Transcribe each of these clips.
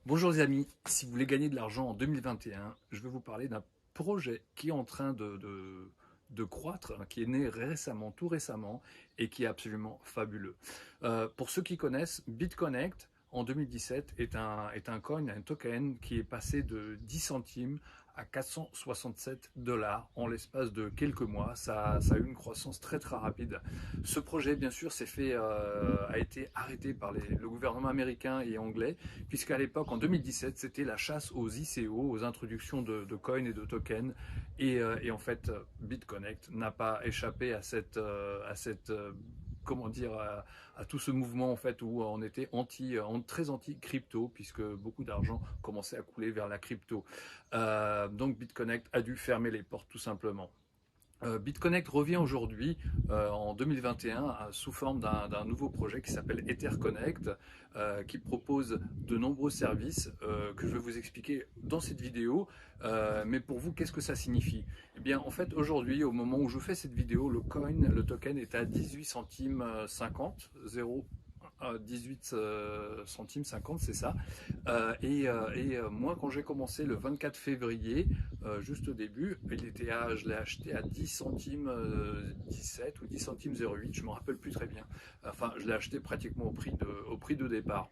Bonjour les amis, si vous voulez gagner de l'argent en 2021, je vais vous parler d'un projet qui est en train de croître, hein, qui est né récemment, tout récemment, et qui est absolument fabuleux. Pour ceux qui connaissent, BitConnect, en 2017, est un coin, un token qui est passé de 10 centimes à 467 dollars en l'espace de quelques mois. Ça a eu une croissance très très rapide. Ce projet, bien sûr, a été arrêté par le gouvernement américain et anglais, puisqu'à l'époque, en 2017, c'était la chasse aux ICO, aux introductions de coins et de tokens. Et en fait, BitConnect n'a pas échappé à comment dire, à tout ce mouvement en fait où on était très anti crypto, puisque beaucoup d'argent commençait à couler vers la crypto. Donc BitConnect a dû fermer les portes tout simplement. BitConnect revient aujourd'hui en 2021 sous forme d'un nouveau projet qui s'appelle EtherConnect, qui propose de nombreux services que je vais vous expliquer dans cette vidéo. Mais pour vous, qu'est-ce que ça signifie? Eh bien, en fait, aujourd'hui, au moment où je fais cette vidéo, le token est à 18 centimes 50, 0 18 centimes 50, c'est ça. Moi, quand j'ai commencé le 24 février, juste au début, je l'ai acheté à 10 centimes 17 ou 10 centimes 08, je ne me rappelle plus très bien. Enfin, je l'ai acheté pratiquement au prix de départ.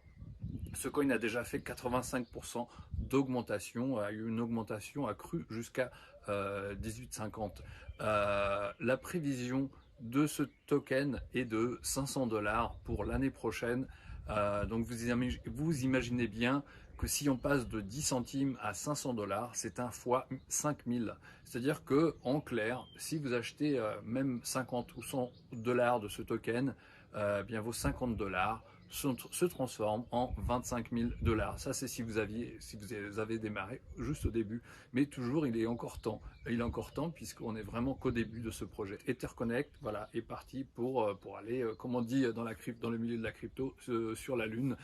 Ce coin a déjà fait 85% d'augmentation, a eu une augmentation accrue jusqu'à 18,50. La prévision de ce token est de 500 dollars pour l'année prochaine. Donc vous imaginez bien que si on passe de 10 centimes à 500 dollars, c'est un fois 5000. C'est-à-dire que, en clair, si vous achetez même 50 ou 100 dollars de ce token, bien vos 50 dollars se transforme en 25 000 dollars. Ça, c'est si vous avez démarré juste au début. Mais toujours, il est encore temps. Il est encore temps puisqu'on est vraiment qu'au début de ce projet. EtherConnect, voilà, est parti pour aller, comme on dit dans le milieu de la crypto, sur la Lune.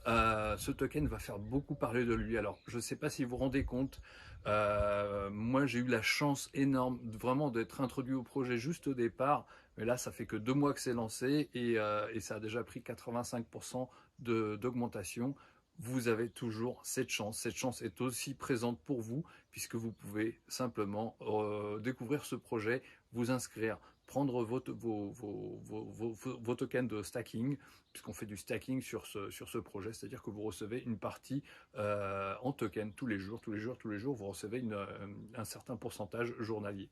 Ce token va faire beaucoup parler de lui. Alors, je ne sais pas si vous vous rendez compte, moi j'ai eu la chance énorme vraiment d'être introduit au projet juste au départ, mais là ça fait que 2 mois que c'est lancé et ça a déjà pris 85% d'augmentation. Vous avez toujours cette chance. Cette chance est aussi présente pour vous puisque vous pouvez simplement découvrir ce projet, vous inscrire, prendre vos tokens de stacking, puisqu'on fait du stacking sur ce projet, c'est-à-dire que vous recevez une partie en token tous les jours, vous recevez un certain pourcentage journalier.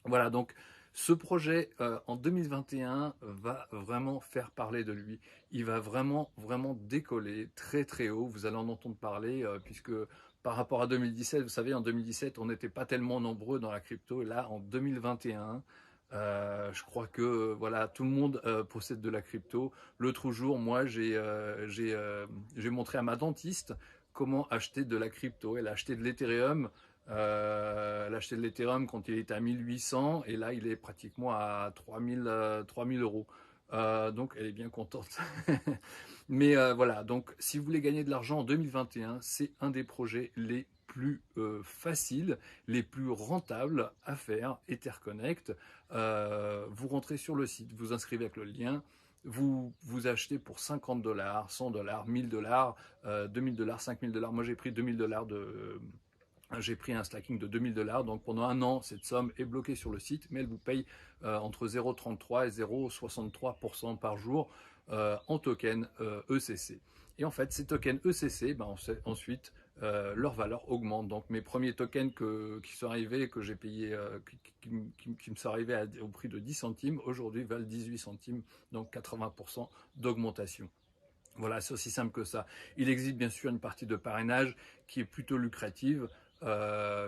Voilà, donc ce projet en 2021 va vraiment faire parler de lui. Il va vraiment, vraiment décoller très, très haut. Vous allez en entendre parler puisque par rapport à 2017, vous savez, en 2017, on n'était pas tellement nombreux dans la crypto. Et là, en 2021, je crois que voilà, tout le monde possède de la crypto. L'autre jour, moi, j'ai montré à ma dentiste comment acheter de la crypto. Elle a acheté de l'Ethereum. Elle a acheté de l'Ethereum quand il était à 1800 et là il est pratiquement à 3000 euros. Donc elle est bien contente. Mais voilà, donc si vous voulez gagner de l'argent en 2021, c'est un des projets les plus faciles, les plus rentables à faire, EtherConnect. Vous rentrez sur le site, vous inscrivez avec le lien, vous achetez pour 50 dollars, 100 dollars, 1000 dollars, 2000 dollars, 5000 dollars. Moi j'ai pris 2000 dollars j'ai pris un stacking de 2000 dollars, donc pendant un an, cette somme est bloquée sur le site, mais elle vous paye entre 0,33 et 0,63% par jour en token ECC. Et en fait, ces tokens ECC, ben, ensuite, leur valeur augmente. Donc mes premiers tokens qui sont arrivés, que j'ai payé, qui me sont arrivés au prix de 10 centimes, aujourd'hui valent 18 centimes, donc 80% d'augmentation. Voilà, c'est aussi simple que ça. Il existe bien sûr une partie de parrainage qui est plutôt lucrative,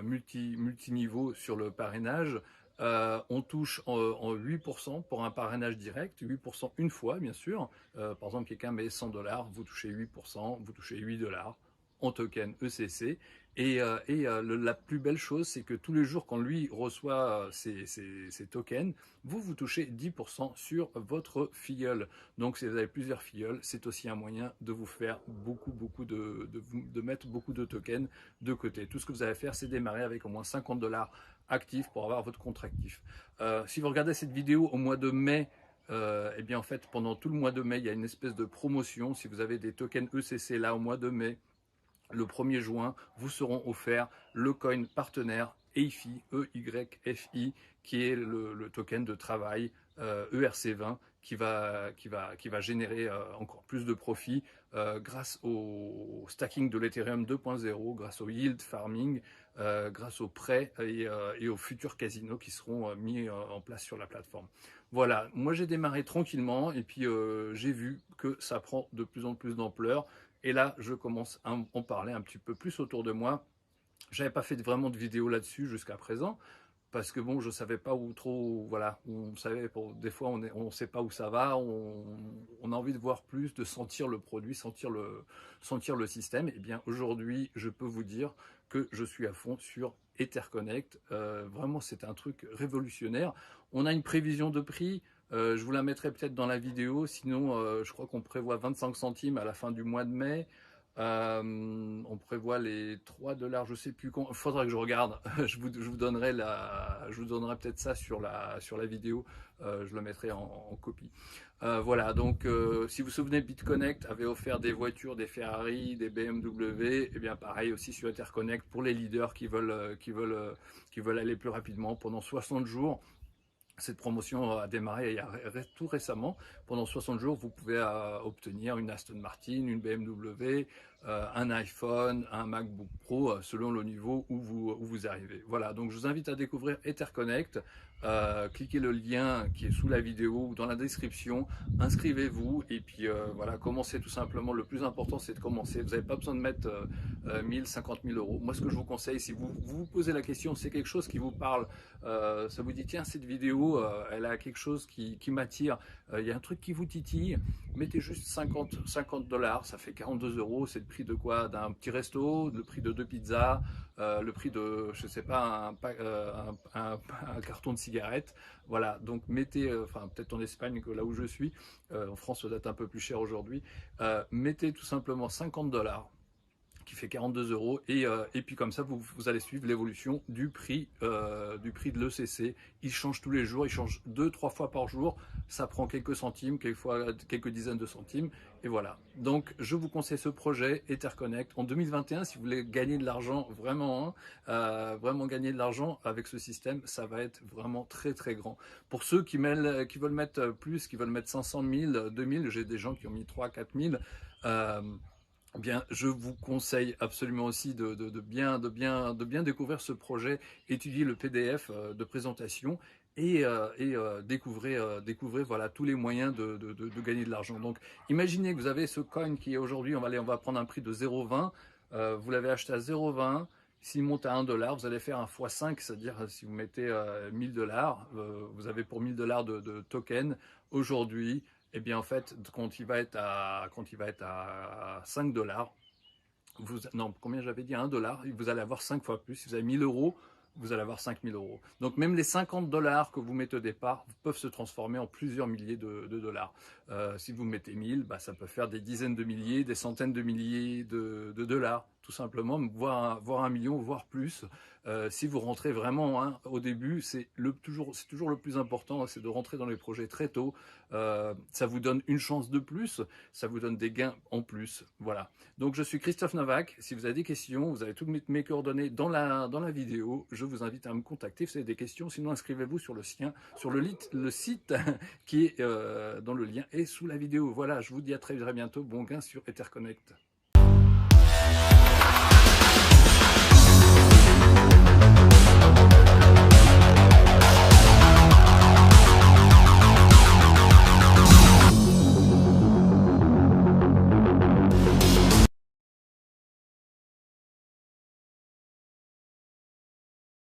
multiniveau sur le parrainage. On touche en 8% pour un parrainage direct, 8% une fois bien sûr. Par exemple, quelqu'un met 100 dollars, vous touchez 8%, vous touchez 8 dollars en token ECC. La plus belle chose, c'est que tous les jours, quand lui reçoit ces tokens, vous touchez 10% sur votre filleul. Donc, si vous avez plusieurs filleuls, c'est aussi un moyen de vous faire de mettre beaucoup de tokens de côté. Tout ce que vous avez à faire, c'est démarrer avec au moins 50 dollars actifs pour avoir votre compte actif. Si vous regardez cette vidéo au mois de mai, eh bien en fait, pendant tout le mois de mai, il y a une espèce de promotion. Si vous avez des tokens ECC là au mois de mai, le 1er juin, vous seront offerts le coin partenaire EYFI, EYFI, qui est le token de travail ERC20 qui va générer encore plus de profits grâce au stacking de l'Ethereum 2.0, grâce au yield farming, grâce aux prêts et aux futurs casinos qui seront mis en place sur la plateforme. Voilà, moi j'ai démarré tranquillement et puis j'ai vu que ça prend de plus en plus d'ampleur. Et là, je commence à en parler un petit peu plus autour de moi. J'avais pas fait vraiment de vidéo là-dessus jusqu'à présent, parce que bon, je savais pas où trop, voilà, on savait, des fois on sait pas où ça va, on a envie de voir plus, de sentir le produit, sentir le système. Et bien aujourd'hui, je peux vous dire que je suis à fond sur EtherConnect. Vraiment, c'est un truc révolutionnaire. On a une prévision de prix. Je vous la mettrai peut-être dans la vidéo, sinon je crois qu'on prévoit 25 centimes à la fin du mois de mai. On prévoit les 3 $, je sais plus quand. Il faudra que je regarde. je vous donnerai peut-être ça sur la vidéo. Je le mettrai en copie. Voilà. Donc, si vous vous souvenez, BitConnect avait offert des voitures, des Ferrari, des BMW. Et bien, pareil aussi sur EtherConnect pour les leaders qui veulent aller plus rapidement pendant 60 jours. Cette promotion a démarré tout récemment. Pendant 60 jours, vous pouvez obtenir une Aston Martin, une BMW, un iPhone, un MacBook Pro, selon le niveau où vous arrivez. Voilà, donc je vous invite à découvrir EtherConnect. Cliquez le lien qui est sous la vidéo ou dans la description. Inscrivez-vous et puis voilà, commencez tout simplement. Le plus important, c'est de commencer. Vous n'avez pas besoin de mettre 1000, 50 000 euros. Moi, ce que je vous conseille, si vous posez la question, c'est quelque chose qui vous parle, ça vous dit, tiens, cette vidéo, elle a quelque chose qui m'attire, il y a un truc qui vous titille, mettez juste 50 $, ça fait 42 euros, c'est le prix de quoi? D'un petit resto, le prix de 2 pizzas, le prix de, je sais pas, un carton de cigarettes. Voilà, donc mettez, enfin peut-être en Espagne que là où je suis, en France ça doit être un peu plus cher aujourd'hui, mettez tout simplement 50 $, qui fait 42 euros, et puis comme ça vous allez suivre l'évolution du prix de l'ECC. Il change tous les jours, il change 2-3 fois par jour, ça prend quelques centimes, quelquefois quelques dizaines de centimes, et voilà. Donc je vous conseille ce projet EtherConnect en 2021 si vous voulez gagner de l'argent vraiment, vraiment gagner de l'argent avec ce système. Ça va être vraiment très très grand. Pour ceux qui veulent mettre plus, qui veulent mettre 500 000, 2000, j'ai des gens qui ont mis 3-4 000. Bien, je vous conseille absolument aussi de bien découvrir ce projet, étudier le PDF de présentation et découvrez voilà tous les moyens de gagner de l'argent. Donc, imaginez que vous avez ce coin qui est aujourd'hui, on va prendre un prix de 0,20, vous l'avez acheté à 0,20. S'il monte à 1 $, vous allez faire un x5, c'est-à-dire si vous mettez 1000 $, vous avez pour 1000 $ de tokens aujourd'hui. Eh bien, en fait, quand il va être à 5 $, non, combien j'avais dit, 1 $, vous allez avoir 5 fois plus. Si vous avez 1000 euros, vous allez avoir 5000 euros. Donc même les 50 $ que vous mettez au départ peuvent se transformer en plusieurs milliers de dollars. Si vous mettez 1000, bah, ça peut faire des dizaines de milliers, des centaines de milliers de dollars, tout simplement, voire 1 million, voire plus. Si vous rentrez vraiment, hein, au début, c'est toujours le plus important, c'est de rentrer dans les projets très tôt. Ça vous donne une chance de plus, ça vous donne des gains en plus. Voilà. Donc je suis Christophe Novak. Si vous avez des questions, vous avez toutes mes coordonnées dans la vidéo. Je vous invite à me contacter si vous avez des questions. Sinon, inscrivez-vous sur le site qui est dans le lien et sous la vidéo. Voilà, je vous dis à très bientôt. Bon gain sur EtherConnect.